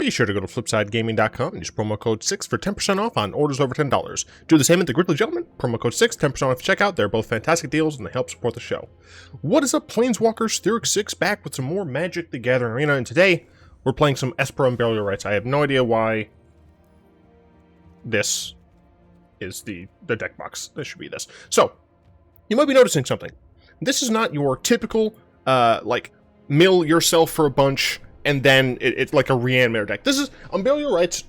Be sure to go to flipsidegaming.com and use promo code 6 for 10% off on orders over $10. Do the same at the Grizzly Gentleman, promo code 6, 10% off at checkout. They're both fantastic deals and they help support the show. What is up, Planeswalkers? Theuric 6 back with some more Magic the Gathering Arena, and today we're playing some Esper Unburial Rites. I have no idea why this is the deck box. This should be this. So, you might be noticing something. This is not your typical, mill yourself for a bunch, and then it's like a Reanimator deck. This is Unburial Rites.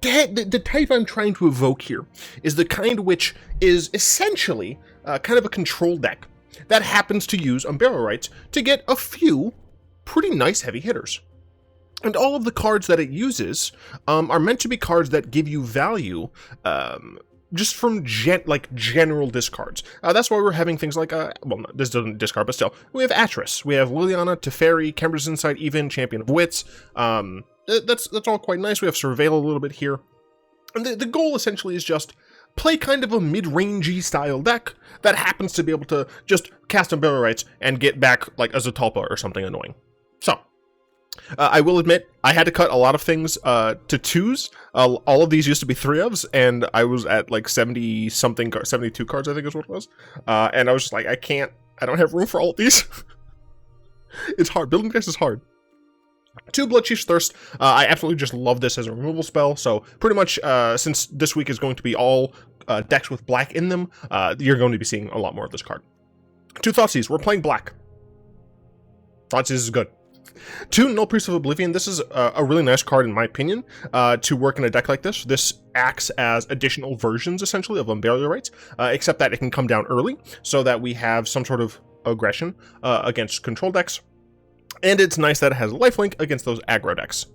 The type I'm trying to evoke here is the kind which is essentially kind of a control deck that happens to use Unburial Rites to get a few pretty nice heavy hitters. And all of the cards that it uses are meant to be cards that give you value just from general discards. That's why we're having things like, this doesn't discard, but still. We have Atris, we have Liliana, Teferi, Kemper's Insight, even Champion of Wits. That's all quite nice. We have Surveil a little bit here. And the goal essentially is just play kind of a mid-rangey style deck that happens to be able to just cast Unburial Rites and get back like a Zetalpa or something annoying. So, I will admit, I had to cut a lot of things to 2s. All of these used to be 3-ofs, and I was at like 70-something, 72 cards, I think is what it was. And I was just like, I don't have room for all of these. It's hard. Building decks is hard. 2 Bloodchief's Thirst. I absolutely just love this as a removal spell, so pretty much since this week is going to be all decks with black in them, you're going to be seeing a lot more of this card. 2 Thoughtseize. We're playing black. Thoughtseize is good. 2 Nullpriest of Oblivion. This is a really nice card in my opinion to work in a deck like this. This acts as additional versions essentially of Unburial Rites, except that it can come down early so that we have some sort of aggression against control decks. And it's nice that it has lifelink against those aggro decks.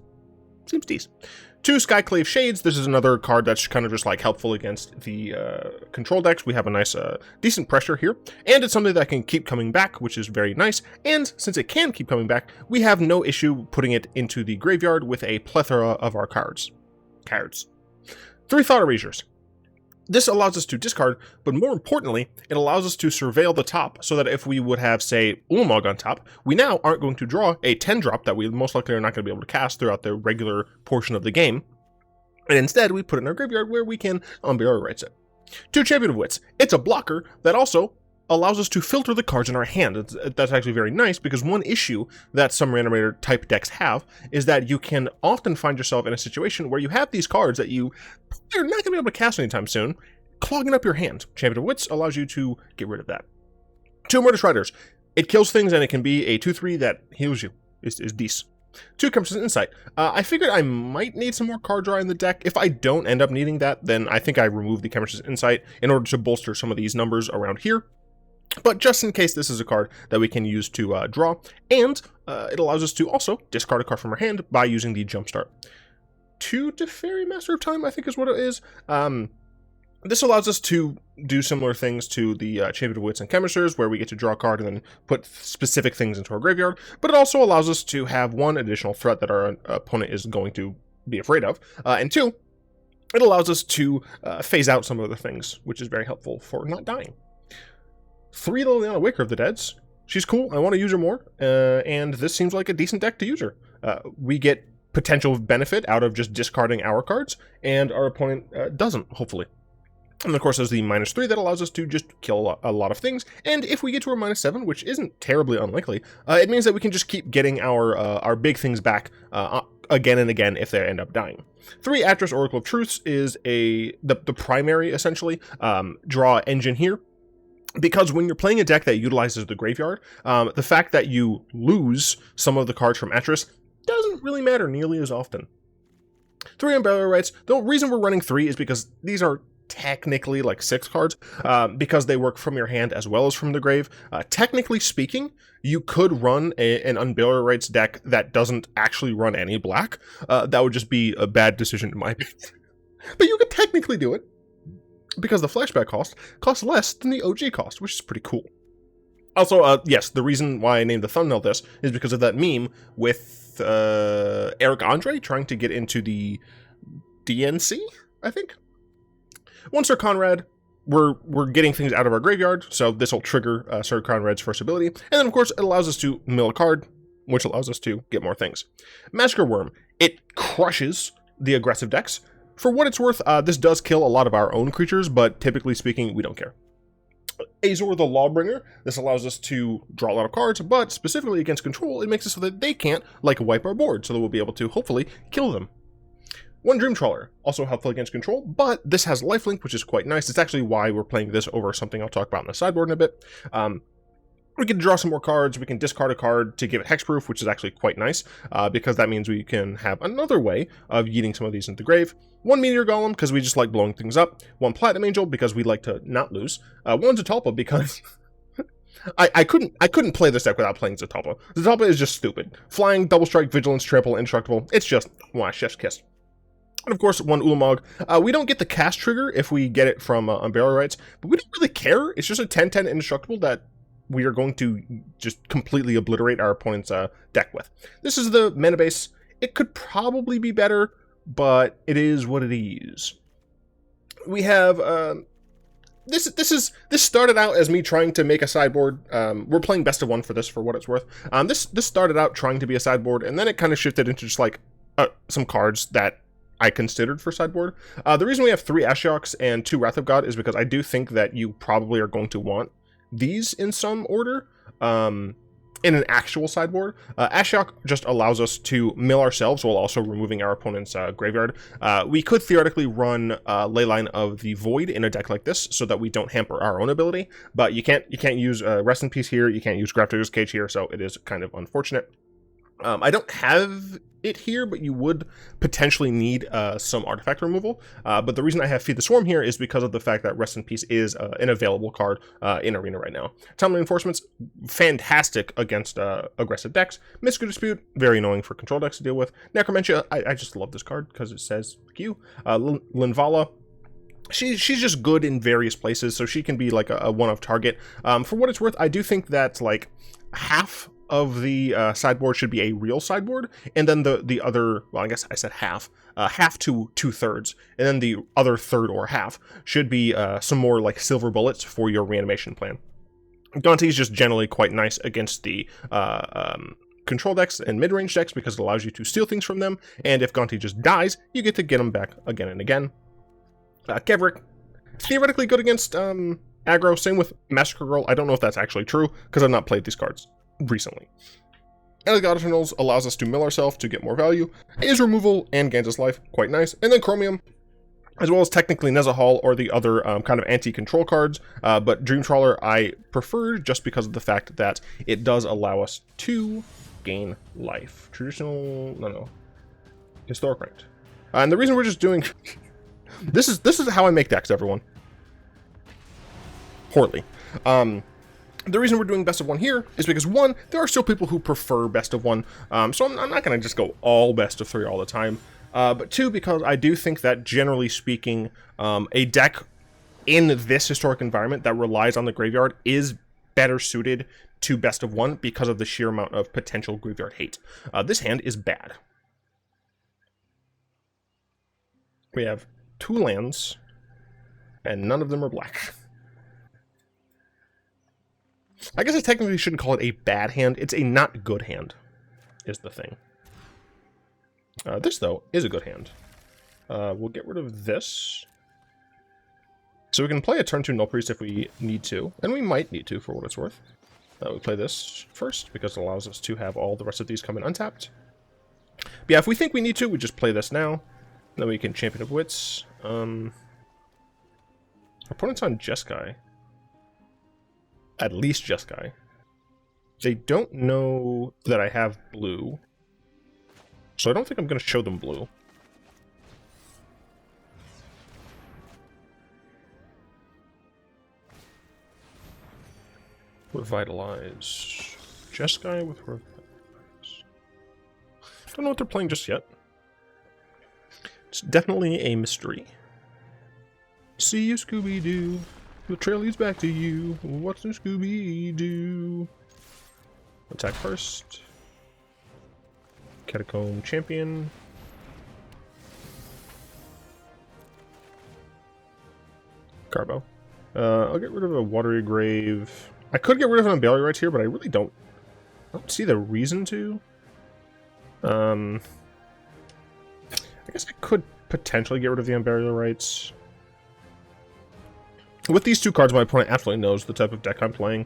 Seems decent. 2 Skyclave Shades. This is another card that's kind of just like helpful against the control decks. We have a nice, decent pressure here. And it's something that can keep coming back, which is very nice. And since it can keep coming back, we have no issue putting it into the graveyard with a plethora of our cards. 3 Thought Erasures. This allows us to discard, but more importantly, it allows us to surveil the top so that if we would have, say, Ulamog on top, we now aren't going to draw a 10-drop that we most likely are not going to be able to cast throughout the regular portion of the game. And instead, we put it in our graveyard where we can Unburial Rites it. 2 Champion of Wits. It's a blocker that also allows us to filter the cards in our hand. That's actually very nice because one issue that some Reanimator type decks have is that you can often find yourself in a situation where you have these cards that you're not going to be able to cast anytime soon, clogging up your hand. Champion of Wits allows you to get rid of that. 2 Murderous Riders. It kills things and it can be a 2/3 that heals you. Is decent. 2 Kemper's Insight. I figured I might need some more card draw in the deck. If I don't end up needing that, then I think I remove the Kemper's Insight in order to bolster some of these numbers around here. But just in case, this is a card that we can use to draw, and it allows us to also discard a card from our hand by using the Jumpstart. 2 Teferi Master of Time, I think is what it is. This allows us to do similar things to the Champion of Wits and Chemisters, where we get to draw a card and then put specific things into our graveyard, but it also allows us to have 1 additional threat that our opponent is going to be afraid of, and 2, it allows us to phase out some of the things, which is very helpful for not dying. 3 Liliana, Waker of the Deads. She's cool. I want to use her more, and this seems like a decent deck to use her. We get potential benefit out of just discarding our cards, and our opponent doesn't, hopefully. And of course, there's the -3 that allows us to just kill a lot of things, and if we get to our -7, which isn't terribly unlikely, it means that we can just keep getting our big things back again and again if they end up dying. 3 Atris, Oracle of Truths is the primary, essentially, draw engine here. Because when you're playing a deck that utilizes the graveyard, the fact that you lose some of the cards from Atris doesn't really matter nearly as often. 3 Unburial Rites. The reason we're running 3 is because these are technically like 6 cards, because they work from your hand as well as from the grave. Technically speaking, you could run an Unburial Rites deck that doesn't actually run any black. That would just be a bad decision in my opinion. But you could technically do it, because the flashback costs less than the OG cost, which is pretty cool. Also, yes, the reason why I named the thumbnail this is because of that meme with Eric Andre trying to get into the DNC, I think. 1 Sir Conrad. We're getting things out of our graveyard, so this will trigger Sir Conrad's first ability. And then, of course, it allows us to mill a card, which allows us to get more things. Massacre Wurm. It crushes the aggressive decks. For what it's worth, this does kill a lot of our own creatures, but typically speaking, we don't care. Azor the Lawbringer. This allows us to draw a lot of cards, but specifically against control, it makes it so that they can't, like, wipe our board, so that we'll be able to, hopefully, kill them. One Dream Trawler, also helpful against control, but this has lifelink, which is quite nice. It's actually why we're playing this over something I'll talk about in the sideboard in a bit. We can draw some more cards, we can discard a card to give it hexproof, which is actually quite nice, because that means we can have another way of yeeting some of these into the grave. One Meteor Golem, because we just like blowing things up. One Platinum Angel, because we like to not lose. One Zetalpa, because I couldn't play this deck without playing Zetalpa. Zetalpa is just stupid. Flying, double strike, vigilance, trample, indestructible. It's just, wow, chef's kiss. And of course, one Ulamog. We don't get the cast trigger if we get it from Unburial Rites, but we don't really care. It's just a 10/10 indestructible that we are going to just completely obliterate our opponent's deck with. This is the mana base. It could probably be better, but it is what it is. We have this started out as me trying to make a sideboard. We're playing best of one for this, for what it's worth. This started out trying to be a sideboard, and then it kind of shifted into just like some cards that I considered for sideboard. The reason we have 3 Ashioks and 2 Wrath of God is because I do think that you probably are going to want these in some order in an actual sideboard. Ashiok just allows us to mill ourselves while also removing our opponent's graveyard. We could theoretically run Leyline of the Void in a deck like this so that we don't hamper our own ability, but you can't use Rest in Peace here, you can't use Grafdigger's Cage here, so it is kind of unfortunate. I don't have it here, but you would potentially need some artifact removal. But the reason I have Feed the Swarm here is because of the fact that Rest in Peace is an available card in Arena right now. Timely Reinforcements, fantastic against aggressive decks. Mystical Dispute, very annoying for control decks to deal with. Necromentia, I just love this card because it says Q. Linvala, she's just good in various places, so she can be like a one-of target. For what it's worth, I do think that like half of the sideboard should be a real sideboard, and then the other, well, I guess I said half to 2/3, and then the other third or half should be some more like silver bullets for your reanimation plan. Gonti is just generally quite nice against the control decks and mid-range decks because it allows you to steal things from them, and if Gonti just dies, you get to get them back again and again. Kevrick, theoretically good against aggro, same with Massacre Wurm. I don't know if that's actually true, because I've not played these cards recently. Elegant Eternals allows us to mill ourselves to get more value, is removal, and gains us life, quite nice. And then Chromium, as well as technically Nezahal or the other kind of anti-control cards, but Dream Trawler I prefer just because of the fact that it does allow us to gain life. Historic ranked. And the reason we're just doing... this is how I make decks, everyone. Poorly. The reason we're doing best of one here is because, one, there are still people who prefer best of one, so I'm not going to just go all best of 3 all the time, but 2, because I do think that, generally speaking, a deck in this historic environment that relies on the graveyard is better suited to best of one because of the sheer amount of potential graveyard hate. This hand is bad. We have 2 lands, and none of them are black. I guess I technically shouldn't call it a bad hand. It's a not good hand, is the thing. This, though, is a good hand. We'll get rid of this. So we can play a turn 2 Nullpriest if we need to, and we might need to for what it's worth. We play this first, because it allows us to have all the rest of these come in untapped. But yeah, if we think we need to, we just play this now. Then we can Champion of Wits. Opponent's on Jeskai. At least Jeskai. They don't know that I have blue, so I don't think I'm going to show them blue. Revitalize. Jeskai with Revitalize. Don't know what they're playing just yet. It's definitely a mystery. See you, Scooby-Doo. The trail leads back to you. What's in Scooby-Doo? Attack first. Catacomb Champion. Garbo. I'll get rid of a Watery Grave. I could get rid of an Unburial Rites here, but I really don't see the reason to. I guess I could potentially get rid of the Unburial Rites. With these two cards, my opponent absolutely knows the type of deck I'm playing.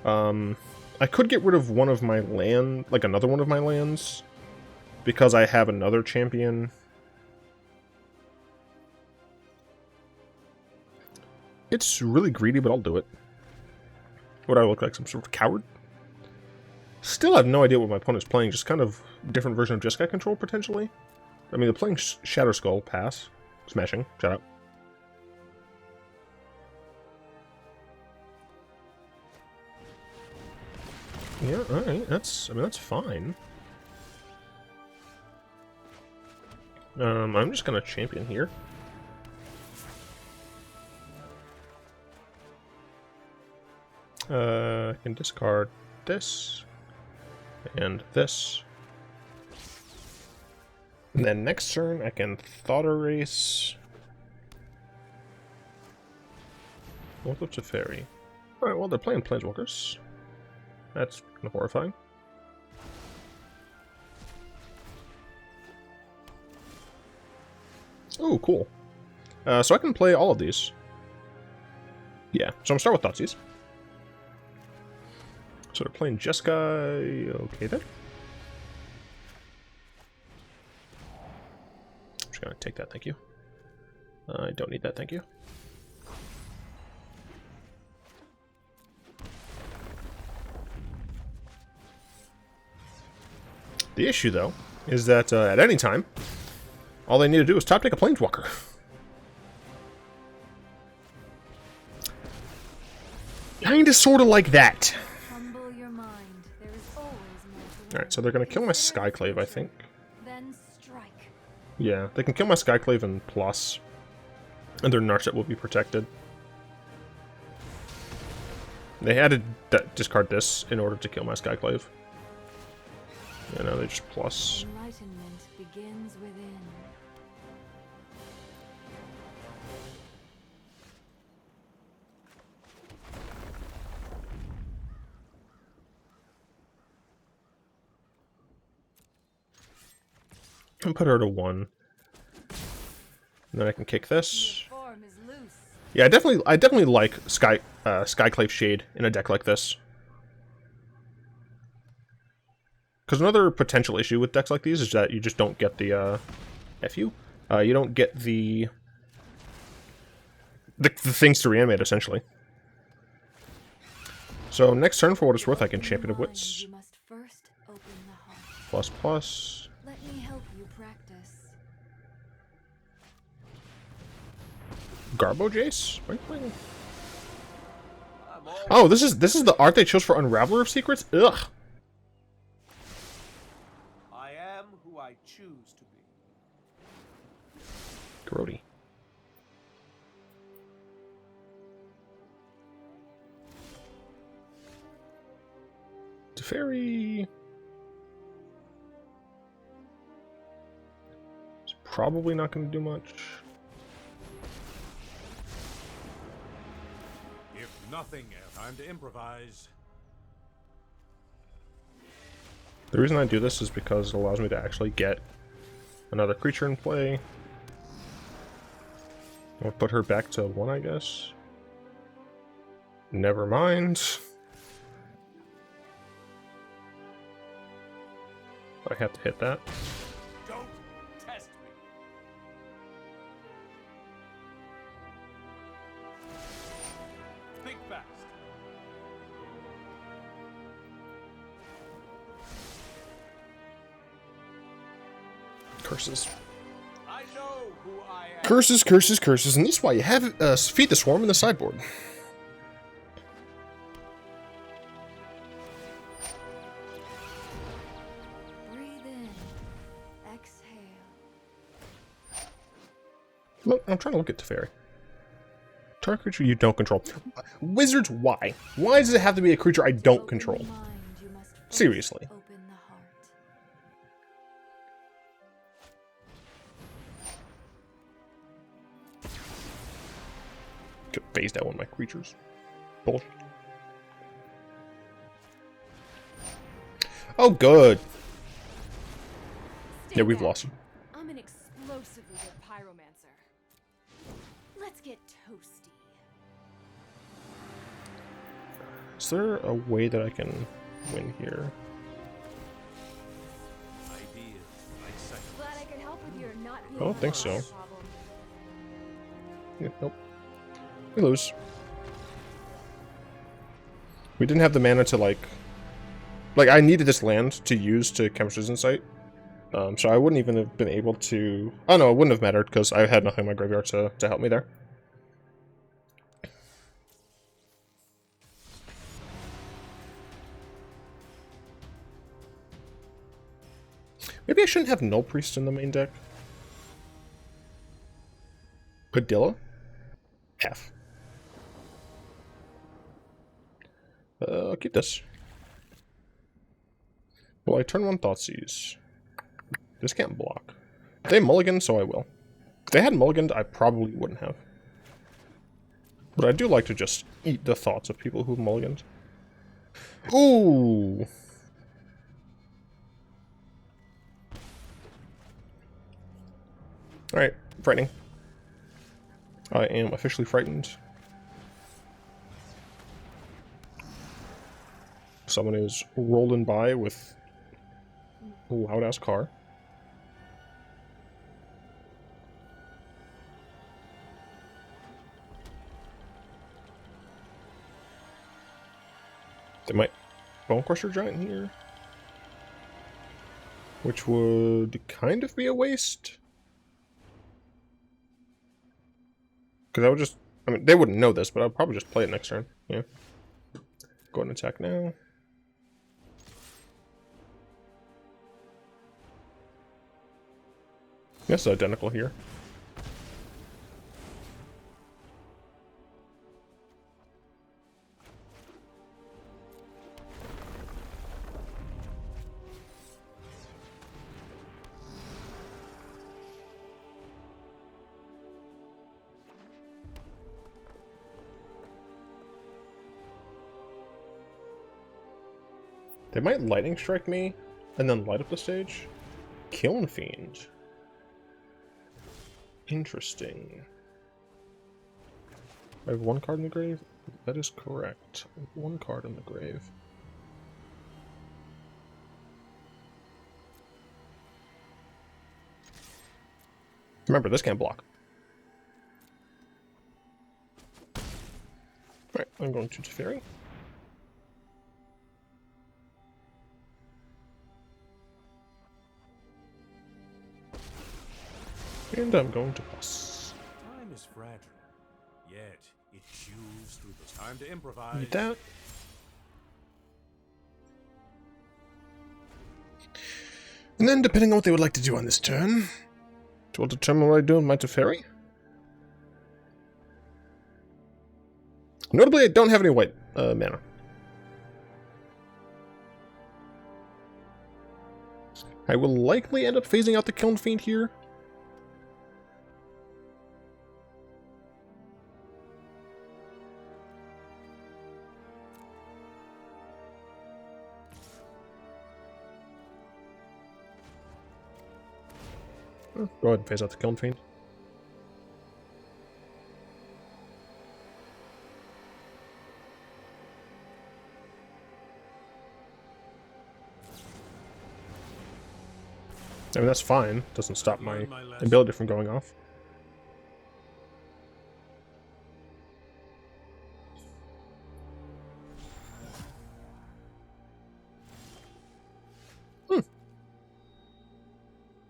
I could get rid of one of my land, like another one of my lands, because I have another champion. It's really greedy, but I'll do it. Would I look like some sort of coward? Still have no idea what my opponent's playing, just kind of different version of Jeskai control, potentially. I mean, they're playing Shadow Skull, pass. Smashing, shut up. Yeah, alright, that's fine. I'm just gonna champion here. I can discard this and this. And then next turn I can Thought Erase. What's up to Teferi? Alright, well they're playing Planeswalkers. That's kind of horrifying. Oh, cool. So I can play all of these. Yeah, so I'm gonna start with Thoughtseize. So they're playing Jeskai. Okay then. I'm just gonna take that, thank you. I don't need that, thank you. The issue, though, is that at any time, all they need to do is top deck a Planeswalker. Kinda sorta like that. Alright, so they're gonna kill my Skyclave, I think. Then strike. Yeah, they can kill my Skyclave and plus. And their Narset will be protected. They had to discard this in order to kill my Skyclave. And now they just plus. Enlightenment begins within. And put her to 1. And then I can kick this. Form is loose. Yeah, I definitely like Skyclave Shade in a deck like this. Because another potential issue with decks like these is that you just don't get the FU. You don't get the things to reanimate, essentially. So next turn, for what it's worth, I can Champion of Wits. You must first open the heart. Plus plus. Let me help you practice. Garbo Jace? Oh, this is the art they chose for Unraveler of Secrets? Ugh. I am who I choose to be. Grody. Teferi. It's probably not going to do much. If nothing, time to improvise. The reason I do this is because it allows me to actually get another creature in play. I'll put her back to 1, I guess. Never mind. I have to hit that. Don't test me. Think fast. Curses. I know who I am. Curses, curses, curses, and this is why you have Feed the Swarm in the sideboard. Look, I'm trying to look at Teferi. Target creature you don't control. Wizards, why? Why does it have to be a creature I don't control? Seriously. Could phase out one of my creatures. Bullshit. Oh, good. Yeah, we've lost. I'm an explosion. Is there a way that I can win here? Ideas like second. Glad I could help with your not I don't think so. problem. Yeah, nope. We lose. We didn't have the mana to like I needed this land to use to Chemistry's Insight. So I wouldn't even have been able to... Oh no, it wouldn't have mattered because I had nothing in my graveyard to help me there. Maybe I shouldn't have Nullpriest in the main deck. Padilla? Half. I'll keep this. Well, I turn one Thoughtseize. This can't block. They mulligan, so I will. If they had mulliganed, I probably wouldn't have. But I do like to just eat the thoughts of people who mulliganed. Ooh! Alright, frightening. I am officially frightened. Someone is rolling by with a loud-ass car. They might Bone Crusher Giant here. Which would kind of be a waste. Because I would just... I mean, they wouldn't know this, but I'll probably just play it next turn. Yeah. Go ahead and attack now. That's identical here. They might Lightning Strike me, and then light up the stage. Kiln Fiend. Interesting. I have one card in the grave? That is correct. I have one card in the grave. Remember, this can't block. Alright, I'm going to Teferi. And I'm going to pass. Time is fragile, yet it chews through the time to improvise. Need that. And then, depending on what they would like to do on this turn, it will determine what I do in my Teferi. Notably, I don't have any white mana. I will likely end up phasing out the Kiln Fiend here. Go ahead and phase out the Kiln Fiend. I mean, that's fine. Doesn't stop my ability from going off.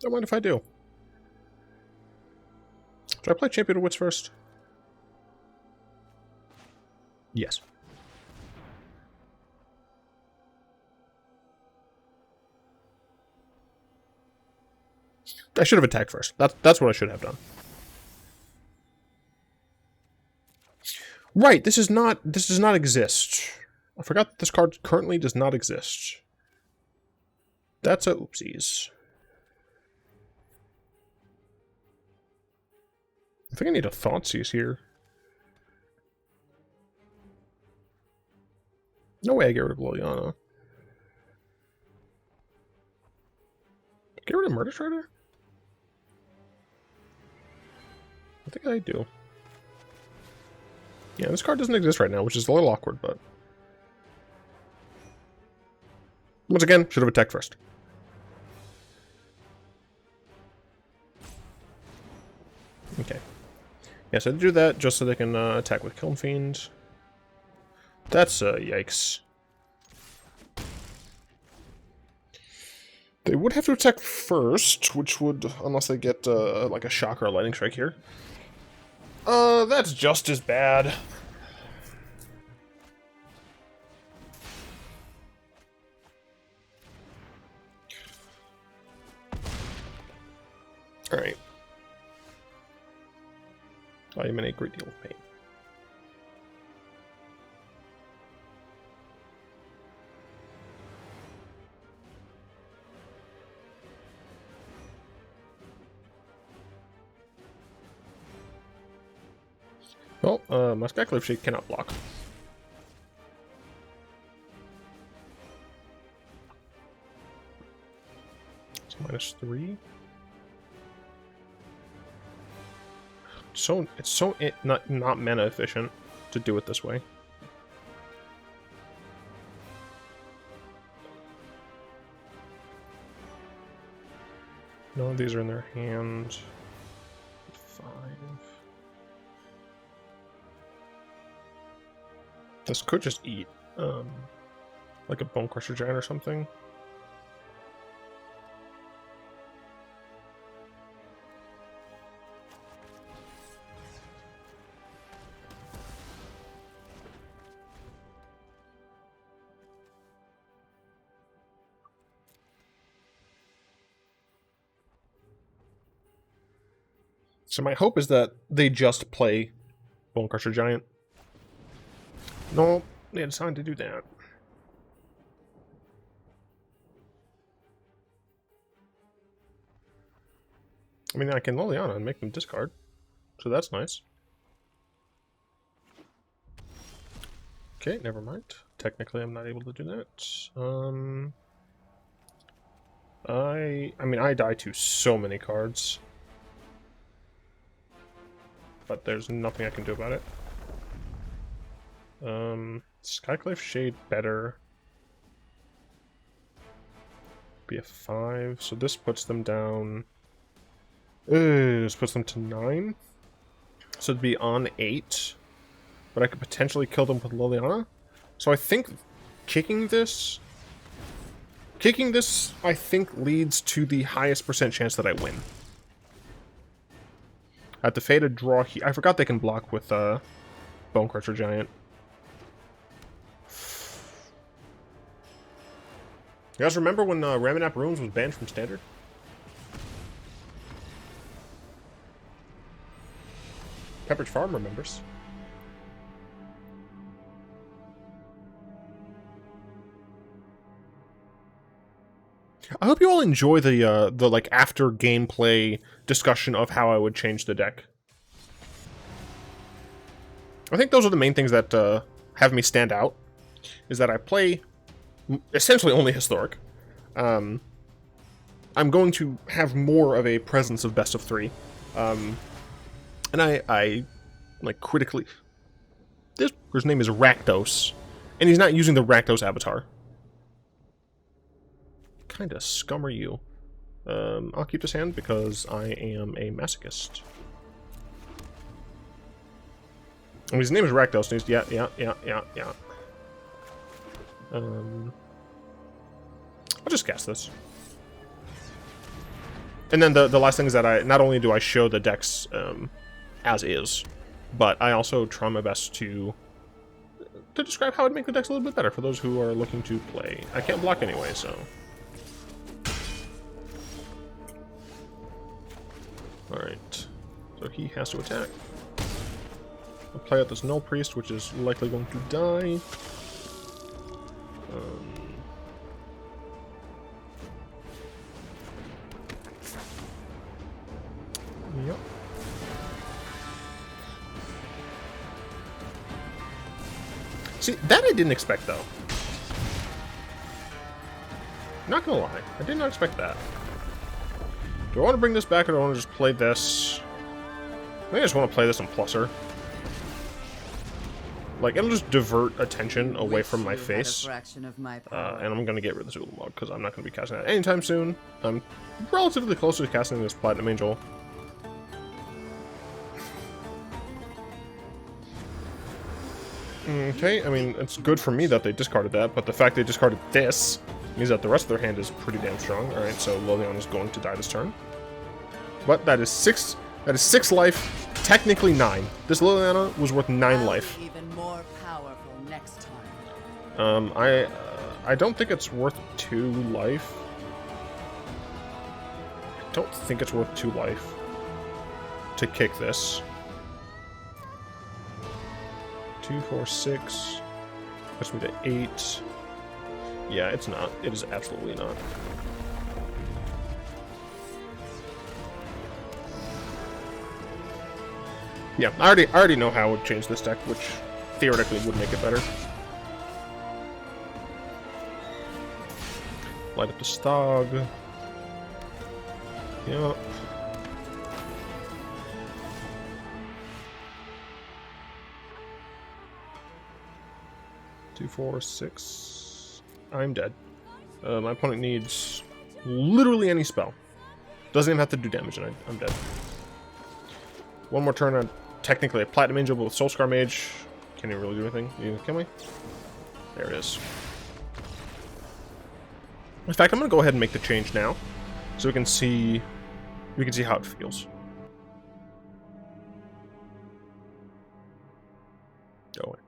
Don't mind if I do. Should I play Champion of Wits first? Yes. I should have attacked first. That's what I should have done. Right, this does not exist. I forgot that this card currently does not exist. That's a oopsies. I think I need a Thoughtseize here. No way I get rid of Liliana. Get rid of Murder Strider? I think I do. Yeah, this card doesn't exist right now, which is a little awkward, but Once again, should have attacked first. Okay. Yes, I do that just so they can attack with Kiln Fiend. That's yikes. They would have to attack first, which would, unless they get like a shock or a lightning strike here. That's just as bad. Alright. I am in a great deal of pain. Well, my Skyclave Shade cannot block. It's -3. It's so not mana efficient to do it this way. None of these are in their hand. 5. This could just eat, like a Bone Crusher Giant or something. So my hope is that they just play Bone Crusher Giant. No, they decided to do that. I mean, I can Liliana and make them discard, so that's nice. Okay, never mind. Technically, I'm not able to do that. I mean, I die to so many cards, but there's nothing I can do about it. Skyclave Shade better. Be a 5, so this puts them down. This puts them to 9. So it'd be on 8. But I could potentially kill them with Liliana. So I think kicking this, I think, leads to the highest percent chance that I win. At the Faded draw, I forgot they can block with Bone Crusher Giant. You guys remember when Raminap Runes was banned from Standard? Pepperidge Farm remembers. I hope you all enjoy the like after gameplay discussion of how I would change the deck. I think those are the main things that have me stand out. Is that I play essentially only Historic. I'm going to have more of a presence of best of 3. And I like critically. This person's name is Rakdos, and he's not using the Rakdos avatar. Kinda scum are you? I'll keep this hand because I am a masochist. And his name is Rakdos, and he's yeah. I'll just cast this. And then the last thing is that I not only do I show the decks as is, but I also try my best to describe how I'd make the decks a little bit better for those who are looking to play. I can't block anyway, so. Alright. So he has to attack. I'll play out this Nullpriest, which is likely going to die. Yep. See, that I didn't expect, though. Not gonna lie, I did not expect that. Do I want to bring this back, or do I want to just play this? I think I just want to play this on Plusser. Like, it'll just divert attention away from my face. Of my And I'm going to get rid of this Ulamog, because I'm not going to be casting that anytime soon. I'm relatively close to casting this Platinum Angel. Okay, I mean, it's good for me that they discarded that, but the fact they discarded this means that the rest of their hand is pretty damn strong. Alright, so Liliana is going to die this turn. But that is 6 life, technically 9. This Liliana was worth 9 life. Even more powerful next time. I don't think it's worth 2 life. I don't think it's worth 2 life to kick this. 2, 4, 6. Puts me to 8. Yeah, it's not. It is absolutely not. Yeah, I already know how I would change this deck, which theoretically would make it better. Light up the Stog. Yep. Two, 4, 6. I'm dead. My opponent needs literally any spell. Doesn't even have to do damage, and I'm dead. One more turn on technically a Platinum Angel, but with Soulscar Mage. Can't even really do anything. Can we? There it is. In fact, I'm going to go ahead and make the change now, so we can see how it feels. Go away.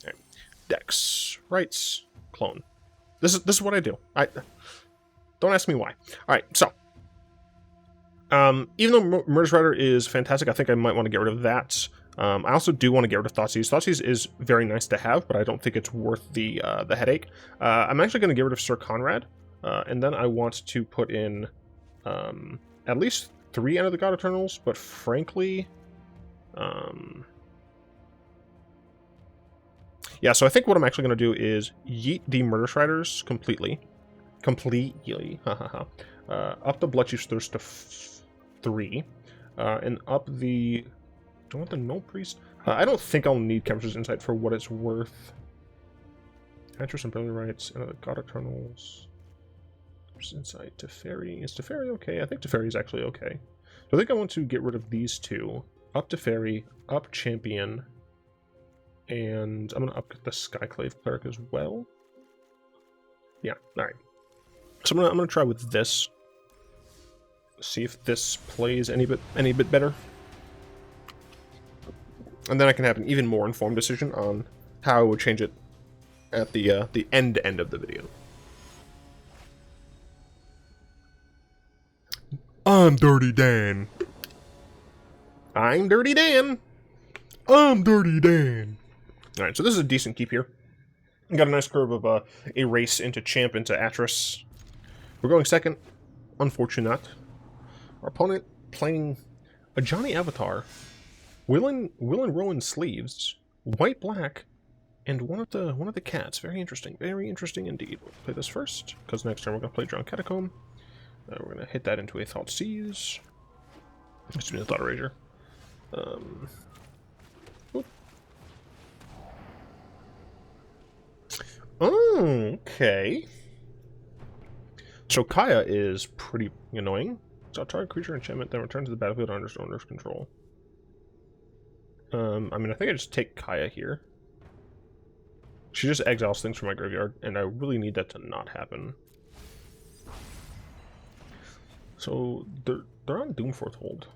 Right. Decks, rights, clone. This is what I do. Don't ask me why. All right, so even though Murderous Rider is fantastic, I think I might want to get rid of that. I also do want to get rid of Thoughtseize. Thoughteize is very nice to have, but I don't think it's worth the headache. I'm actually going to get rid of Sir Conrad, and then I want to put in at least 3 End of the God Eternals, but frankly, yeah, so I think what I'm actually going to do is yeet the Murderous Riders completely, up the Bloodchief's Thirst to 3, and up the... Do I want the Nullpriest? I don't think I'll need Chemistry's Insight for what it's worth. Atris, Unburial Rites, and the God Eternals. Insight, Teferi. Is Teferi okay? I think Teferi is actually okay. So I think I want to get rid of these 2. Up Teferi, up Champion, and I'm going to up the Skyclave Cleric as well. Yeah, alright. So I'm gonna try with this. See if this plays any bit better. And then I can have an even more informed decision on how I would change it at the end of the video. I'm Dirty Dan. I'm Dirty Dan. I'm Dirty Dan. Alright, so this is a decent keep here. Got a nice curve of Erase into Champ into Atris. We're going second. Unfortunate. Our opponent playing a Johnny Avatar. Will and Rowan sleeves. White black. And one of the cats. Very interesting. Very interesting indeed. We'll play this first, because next turn we're going to play Drowned Catacomb. We're going to hit that into a Thoughtseize. Excuse me, a Thought Erasure. Oh, okay. So Kaya is pretty annoying. So target creature enchantment, then return to the battlefield under owner's control. I mean, I think I just take Kaya here. She just exiles things from my graveyard, and I really need that to not happen. So they're on Doom Foretold.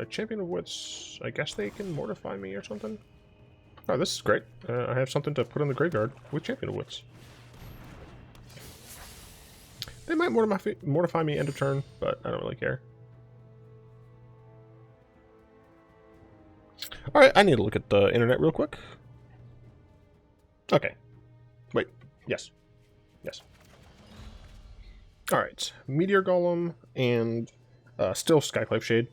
Champion of Wits. I guess they can mortify me or something. Oh, this is great. I have something to put in the graveyard with Champion of Wits. They might mortify me end of turn, but I don't really care. Alright, I need to look at the internet real quick. Okay. Wait. Yes. Yes. Alright. Meteor Golem and still Skyclave Shade.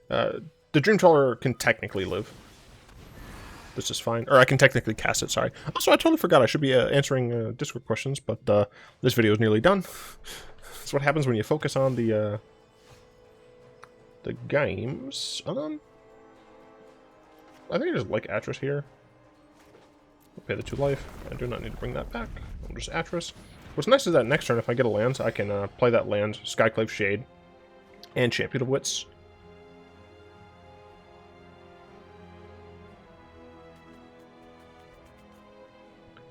The Dream Trawler can technically live. this is fine. Or I can technically cast it, sorry. Also, I totally forgot I should be answering Discord questions, but this video is nearly done. That's what happens when you focus on the games. I think I just like Atris here. I'll pay the 2 life. I do not need to bring that back. I'll just Atris. What's nice is that next turn, if I get a land, I can play that land, Skyclave Shade, and Champion of Wits.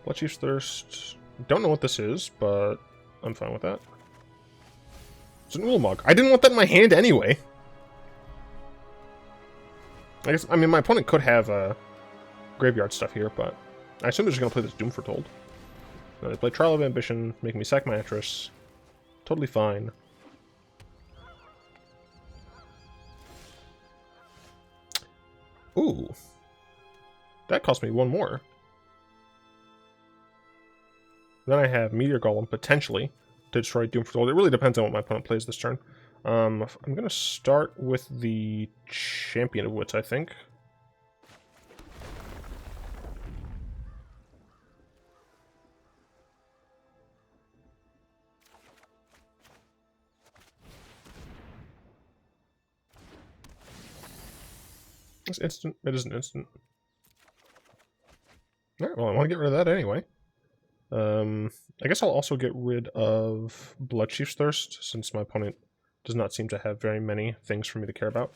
Bloodchief's Thirst. Don't know what this is, but I'm fine with that. It's an Ulamog. I didn't want that in my hand anyway. I mean, my opponent could have graveyard stuff here, but I assume they're just going to play this Doom Foretold. They play Trial of Ambition, make me sack my Atris. Totally fine. Ooh. That cost me 1 more. Then I have Meteor Golem, potentially, to destroy Doom Foretold. It really depends on what my opponent plays this turn. I'm going to start with the Champion of Wits, I think. It's instant. It isn't instant. Alright, well, I want to get rid of that anyway. I guess I'll also get rid of Bloodchief's Thirst, since my opponent does not seem to have very many things for me to care about.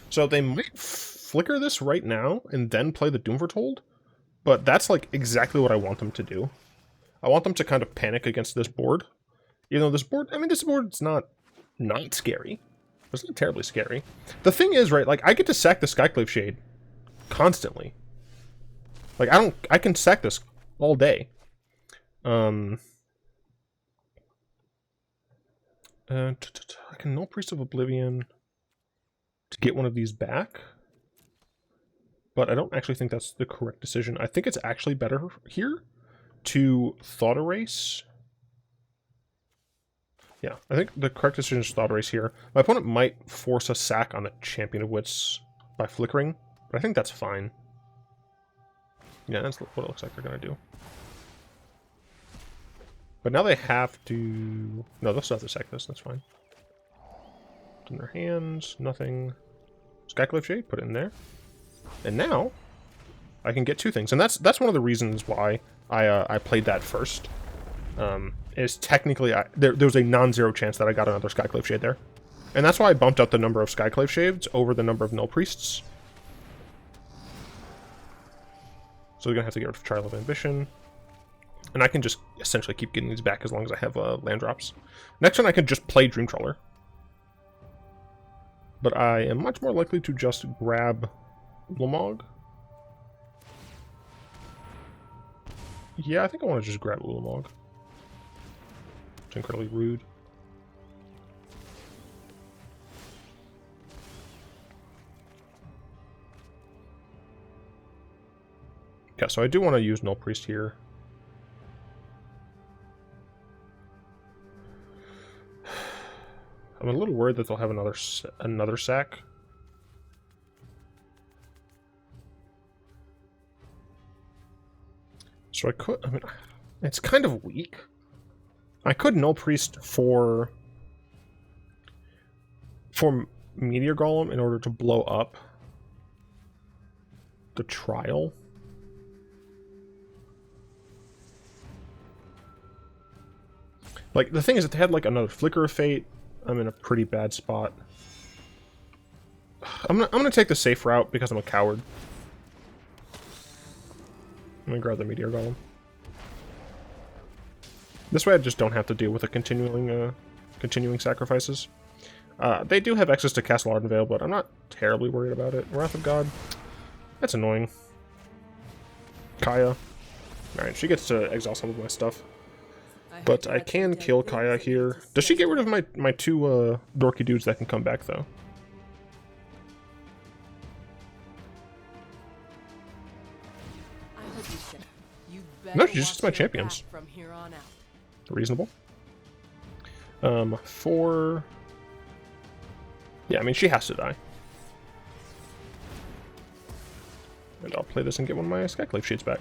So they might flicker this right now and then play the Doom Foretold, but that's like exactly what I want them to do. I want them to kind of panic against this board. Even though this board, I mean, this board's not scary. It's not terribly scary. The thing is, right, like, I get to sack the Skyclave Shade constantly. Like, I can sack this all day. I can Nullpriest of Oblivion to get one of these back. But I don't actually think that's the correct decision. I think it's actually better here to Thought Erase. Yeah, I think the correct decision is Thought Erase here. My opponent might force a sack on a Champion of Wits by flickering, but I think that's fine. Yeah, that's what it looks like they're going to do. But now they have to... No, they'll still have to sack this, that's fine. It's in their hands, nothing. Skyclave Shade, put it in there. And now, I can get 2 things. And that's one of the reasons why I played that first. Is technically, there was a non-zero chance that I got another Skyclave Shade there. And that's why I bumped up the number of Skyclave Shades over the number of Nullpriests. So they're going to have to get rid of Trial of Ambition. And I can just essentially keep getting these back as long as I have land drops. Next one, I can just play Dream Trawler. But I am much more likely to just grab Ulamog. Yeah, I think I want to just grab Ulamog. It's incredibly rude. Yeah, so I do want to use Nullpriest here. I'm a little worried that they'll have another sack. So I mean, it's kind of weak. I could Nullpriest for Meteor Golem in order to blow up the Trial. Like, the thing is, if they had, like, another Flicker of Fate, I'm in a pretty bad spot. I'm gonna take the safe route because I'm a coward. I'm gonna grab the Meteor Golem. This way I just don't have to deal with the continuing sacrifices. They do have access to Castle Ardenvale, but I'm not terribly worried about it. Wrath of God. That's annoying. Kaya. Alright, she gets to exile some of my stuff. But I can kill Kaya here. Does she get rid of my 2 dorky dudes that can come back, though? No, she's just my champions. Reasonable. 4... Yeah, I mean, she has to die. And I'll play this and get one of my Skyclave Shades back.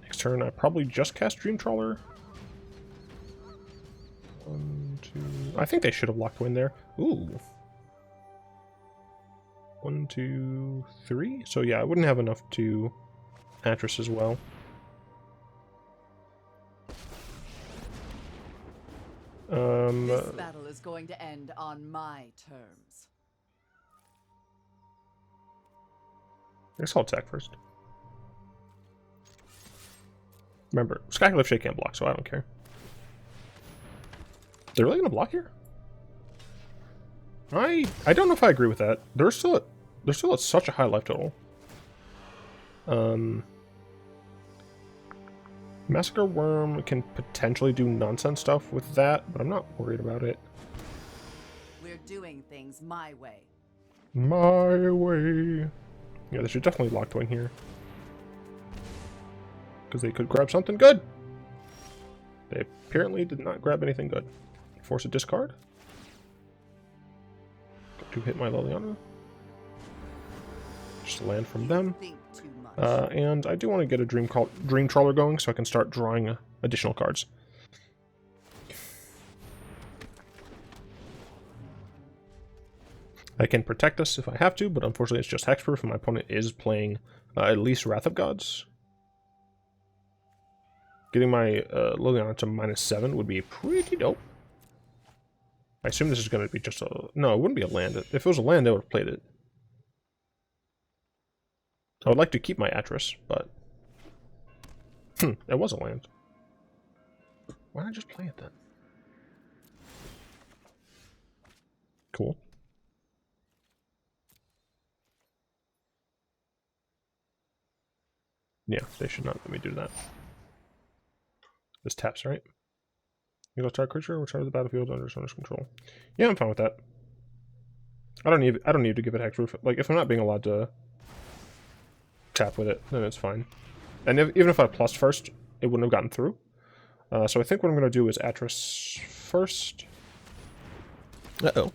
Next turn, I probably just cast Dream Trawler. 1, 2... I think they should have locked in there. Ooh. 1, 2, 3? So yeah, I wouldn't have enough to Atris as well. This battle is going to end on my terms. I guess I'll attack first. Remember, Skyclave Shade can't block, so I don't care. They're really gonna block here? I don't know if I agree with that. They're still at such a high life total. Massacre Wurm can potentially do nonsense stuff with that, but I'm not worried about it. We're doing things my way. My way. Yeah, they should definitely lock Twin here. Because they could grab something good. They apparently did not grab anything good. Force a discard. Got to hit my Liliana. Just land from them. And I do want to get a Dream Trawler going so I can start drawing additional cards. I can protect us if I have to, but unfortunately it's just hexproof, and my opponent is playing at least Wrath of Gods. Getting my Liliana to -7 would be pretty dope. I assume this is going to be just a... No, it wouldn't be a land. If it was a land, I would have played it. I would like to keep my Atris, but... it was a land. Why not just play it then? Cool. Yeah, they should not let me do that. This taps, right? You go target creature, which out of the battlefield under owner's control. Yeah, I'm fine with that. I don't need to give it hexproof. Like, if I'm not being allowed to tap with it, then it's fine. And even if I plus first, it wouldn't have gotten through. So I think what I'm going to do is Atris first. Uh-oh.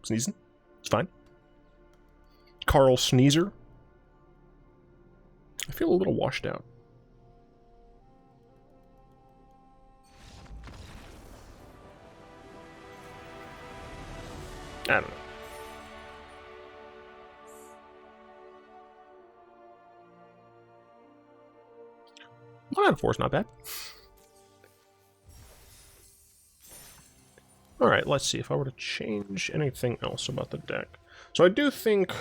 Sneezing. It's fine. Carl Sneezer. I feel a little washed out. I don't know. 1 out of 4 is not bad. Alright, let's see if I were to change anything else about the deck. So I do think...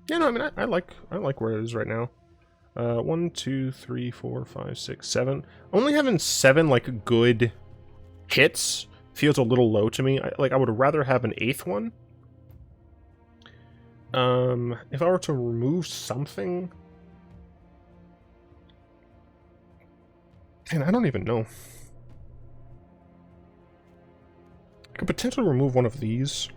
Yeah, no, I mean, I like where it is right now. 1, 2, 3, 4, 5, 6, 7. Only having 7, like, good hits feels a little low to me. I would rather have an 8th one. If I were to remove something... Man, I don't even know. I could potentially remove one of these.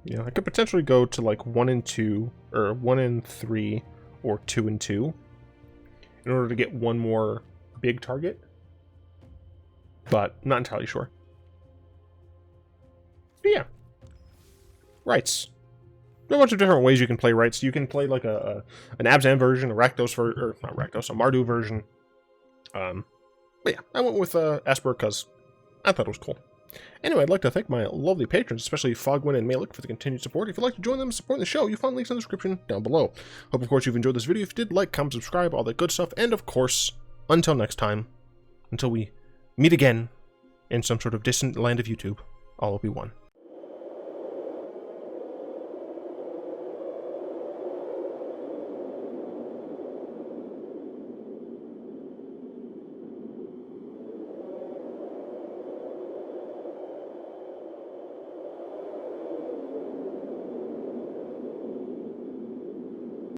Yeah, I could potentially go to like 1 and 2, or 1 and 3, or 2 and 2, in order to get one more big target. But not entirely sure. But yeah. Rites. There are a bunch of different ways you can play Rites. You can play like an Abzan version, a Rakdos or not Rakdos, a Mardu version. But yeah, I went with Esper because I thought it was cool. Anyway, I'd like to thank my lovely patrons, especially Fogwin and Malik, for the continued support. If you'd like to join them and support the show, you'll find links in the description down below. Hope, of course, you've enjoyed this video. If you did, like, comment, subscribe, all that good stuff. And, of course, until next time, until we meet again in some sort of distant land of YouTube, all will be one.